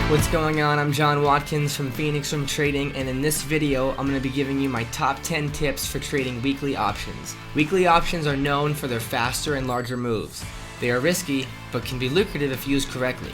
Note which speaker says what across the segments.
Speaker 1: What's going on? I'm John Watkins from Phoenix Room Trading, and in this video I'm going to be giving you my top 10 tips for trading weekly options. Weekly options are known for their faster and larger moves. They are risky, but can be lucrative if used correctly.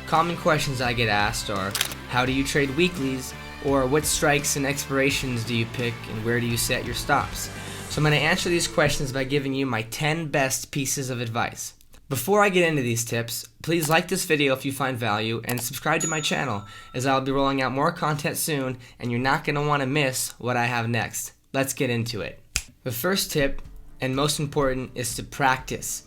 Speaker 1: Common questions I get asked are, how do you trade weeklies? Or what strikes and expirations do you pick, and where do you set your stops? So I'm going to answer these questions by giving you my 10 best pieces of advice. Before I get into these tips, please like this video if you find value and subscribe to my channel, as I'll be rolling out more content soon and you're not going to want to miss what I have next. Let's get into it. The first tip, and most important, is to practice.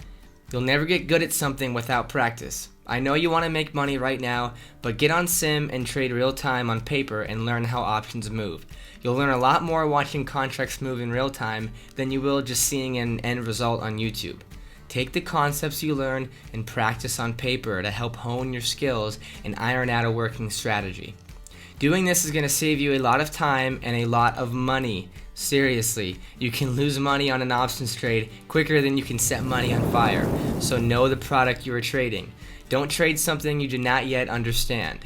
Speaker 1: You'll never get good at something without practice. I know you want to make money right now, but get on sim and trade real time on paper and learn how options move. You'll learn a lot more watching contracts move in real time than you will just seeing an end result on YouTube. Take the concepts you learn and practice on paper to help hone your skills and iron out a working strategy. Doing this is going to save you a lot of time and a lot of money. Seriously, you can lose money on an options trade quicker than you can set money on fire, so know the product you are trading. Don't trade something you do not yet understand.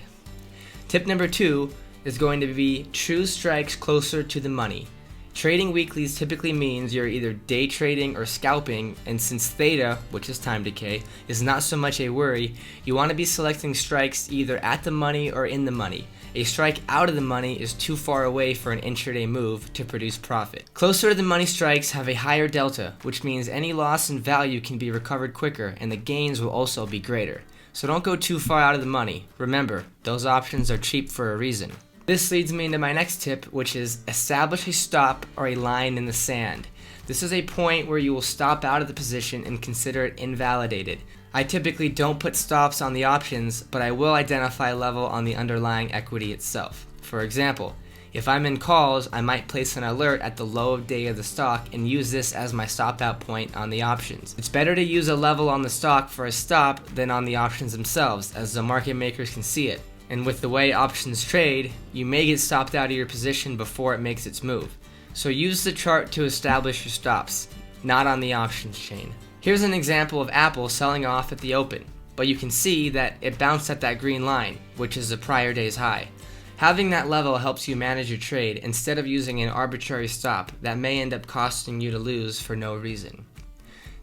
Speaker 1: Tip number 2 is going to be true strikes closer to the money. Trading weeklies typically means you're either day trading or scalping, and since theta, which is time decay, is not so much a worry, you want to be selecting strikes either at the money or in the money. A strike out of the money is too far away for an intraday move to produce profit. Closer to the money strikes have a higher delta, which means any loss in value can be recovered quicker and the gains will also be greater. So don't go too far out of the money. Remember, those options are cheap for a reason. This leads me into my next tip, which is establish a stop or a line in the sand. This is a point where you will stop out of the position and consider it invalidated. I typically don't put stops on the options, but I will identify a level on the underlying equity itself. For example, if I'm in calls, I might place an alert at the low of day of the stock and use this as my stop out point on the options. It's better to use a level on the stock for a stop than on the options themselves, as the market makers can see it. And with the way options trade, you may get stopped out of your position before it makes its move. So use the chart to establish your stops, not on the options chain. Here's an example of Apple selling off at the open, but you can see that it bounced at that green line, which is the prior day's high. Having that level helps you manage your trade instead of using an arbitrary stop that may end up costing you to lose for no reason.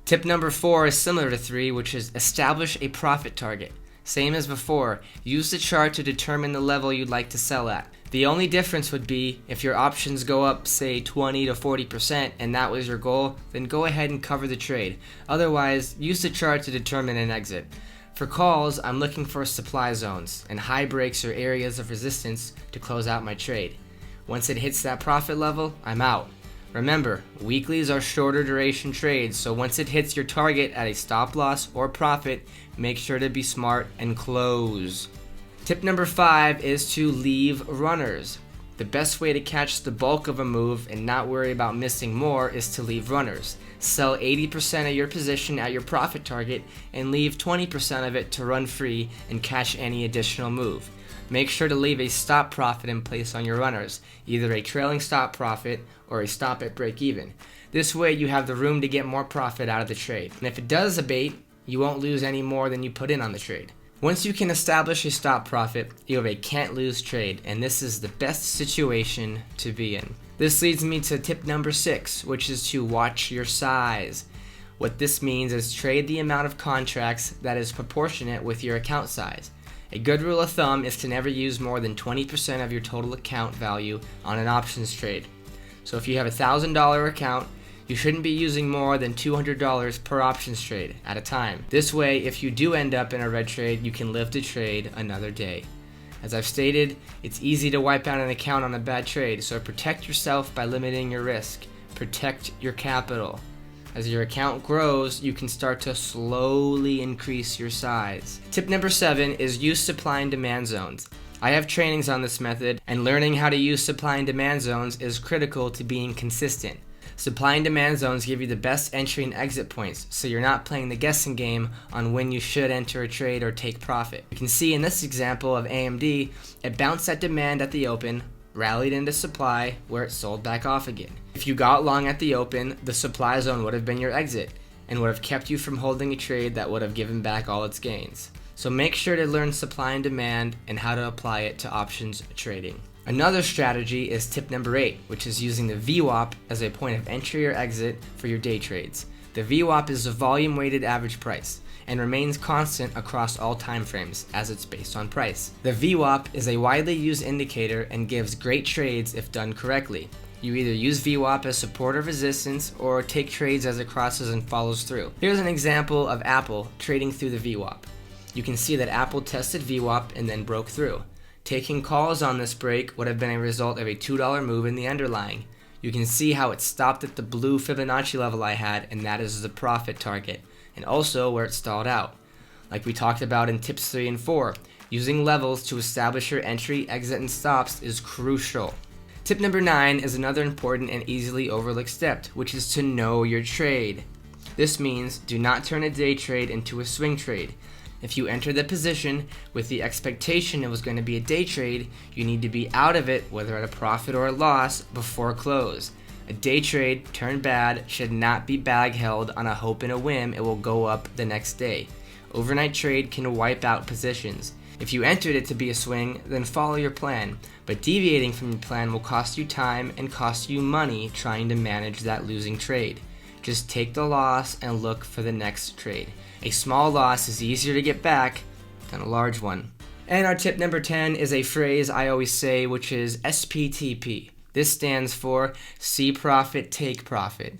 Speaker 1: Tip number 4 is similar to 3, which is establish a profit target. Same as before, use the chart to determine the level you'd like to sell at. The only difference would be if your options go up, say 20 to 40%, and that was your goal, then go ahead and cover the trade. Otherwise, use the chart to determine an exit. For calls, I'm looking for supply zones and high breaks or areas of resistance to close out my trade. Once it hits that profit level, I'm out. Remember, weeklies are shorter duration trades, so once it hits your target at a stop loss or profit, make sure to be smart and close. Tip number 5 is to leave runners. The best way to catch the bulk of a move and not worry about missing more is to leave runners. Sell 80% of your position at your profit target and leave 20% of it to run free and catch any additional move. Make sure to leave a stop profit in place on your runners, either a trailing stop profit or a stop at break even. This way you have the room to get more profit out of the trade. And if it does abate, you won't lose any more than you put in on the trade. Once you can establish a stop profit, you have a can't lose trade, and this is the best situation to be in. This leads me to tip number 6, which is to watch your size. What this means is trade the amount of contracts that is proportionate with your account size. A good rule of thumb is to never use more than 20% of your total account value on an options trade. So if you have a $1,000 account, you shouldn't be using more than $200 per options trade at a time. This way, if you do end up in a red trade, you can live to trade another day. As I've stated, it's easy to wipe out an account on a bad trade, so protect yourself by limiting your risk. Protect your capital. As your account grows, you can start to slowly increase your size. Tip number 7 is use supply and demand zones. I have trainings on this method, and learning how to use supply and demand zones is critical to being consistent. Supply and demand zones give you the best entry and exit points, so you're not playing the guessing game on when you should enter a trade or take profit. You can see in this example of AMD, it bounced at demand at the open, rallied into supply, where it sold back off again. If you got long at the open, the supply zone would have been your exit, and would have kept you from holding a trade that would have given back all its gains. So make sure to learn supply and demand and how to apply it to options trading. Another strategy is tip number 8, which is using the VWAP as a point of entry or exit for your day trades. The VWAP is the volume weighted average price and remains constant across all time frames as it's based on price. The VWAP is a widely used indicator and gives great trades if done correctly. You either use VWAP as support or resistance, or take trades as it crosses and follows through. Here's an example of Apple trading through the VWAP. You can see that Apple tested VWAP and then broke through. Taking calls on this break would have been a result of a $2 move in the underlying. You can see how it stopped at the blue Fibonacci level I had, and that is the profit target, and also where it stalled out. Like we talked about in tips 3 and 4, using levels to establish your entry, exit, and stops is crucial. Tip number 9 is another important and easily overlooked step, which is to know your trade. This means do not turn a day trade into a swing trade. If you enter the position with the expectation it was going to be a day trade, you need to be out of it, whether at a profit or a loss, before close. A day trade turned bad should not be bag held on a hope and a whim it will go up the next day. Overnight trade can wipe out positions. If you entered it to be a swing, then follow your plan, but deviating from your plan will cost you time and cost you money trying to manage that losing trade. Just take the loss and look for the next trade. A small loss is easier to get back than a large one. And our tip number 10 is a phrase I always say, which is SPTP. This stands for see profit, take profit.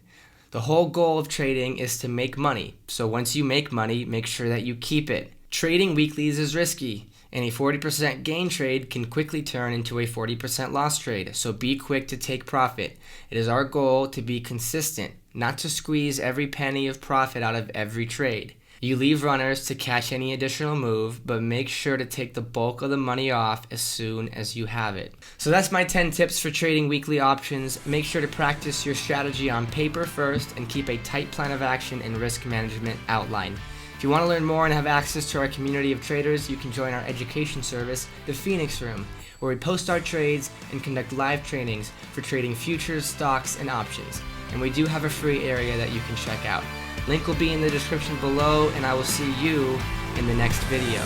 Speaker 1: The whole goal of trading is to make money, so once you make money, make sure that you keep it. Trading weeklies is risky, and a 40% gain trade can quickly turn into a 40% loss trade, so be quick to take profit. It is our goal to be consistent, not to squeeze every penny of profit out of every trade. You leave runners to catch any additional move, but make sure to take the bulk of the money off as soon as you have it. So that's my 10 tips for trading weekly options. Make sure to practice your strategy on paper first and keep a tight plan of action and risk management outlined. If you want to learn more and have access to our community of traders, you can join our education service, the Phoenix Room, where we post our trades and conduct live trainings for trading futures, stocks, and options. And we do have a free area that you can check out. Link will be in the description below, and I will see you in the next video.